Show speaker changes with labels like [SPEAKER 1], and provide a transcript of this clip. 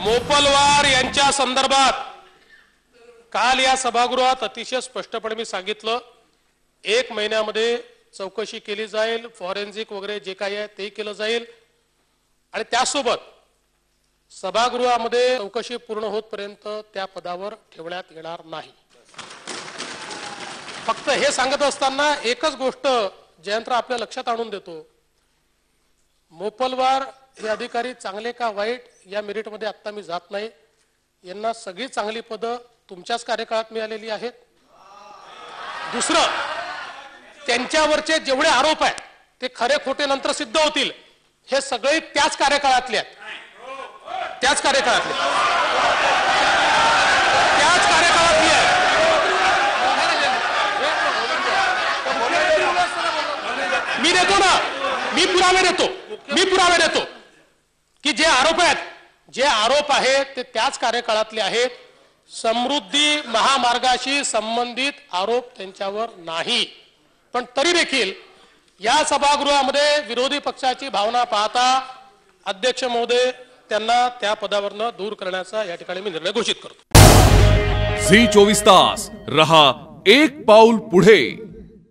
[SPEAKER 1] मोपलवार यांच्या संदर्भात काल या सभागृहात अतिशय स्पष्टपणे मी सांगितलं, 1 महिन्यामध्ये चौकशी केली जाईल, फॉरेन्सिक वगैरे जे काही आहे ते केलं जाईल आणि त्यासोबत सभागृहामध्ये चौकशी पूर्ण होतपर्यंत त्या पदावर ठेवण्यात येणार नाही। फक्त हे सांगत असताना एकच गोष्ट जयंतराव आपल्या लक्षात आणून देतो, मोपलवार हे अधिकारी चांगले का वाईट या मेरिटमध्ये आता मी जात नाही। यांना सगळी चांगली पदं तुमच्याच कार्यकाळात मिळालेली आहेत। दुसरं, त्यांच्यावरचे जेवढे आरोप आहेत ते खरे खोटे नंतर सिद्ध होतील, हे सगळे त्याच कार्यकाळातले आहेत, त्याच कार्यकाळातले आहेत। मी देतो ना, मी पुरावे देतो की जे आरोप आहेत ते त्याच कार्यकाळातले आहेत। समृद्धी महामार्गाशी संबंधित आरोप त्यांच्यावर नाही, पण तरी देखील या सभागृहामध्ये विरोधी पक्षाची भावना पाहता अध्यक्ष महोदय त्यांना त्या पदावरनं दूर करण्याचा या ठिकाणी मी निर्णय घोषित करतो।
[SPEAKER 2] झी 24 तास रहा एक पाऊल पुढे।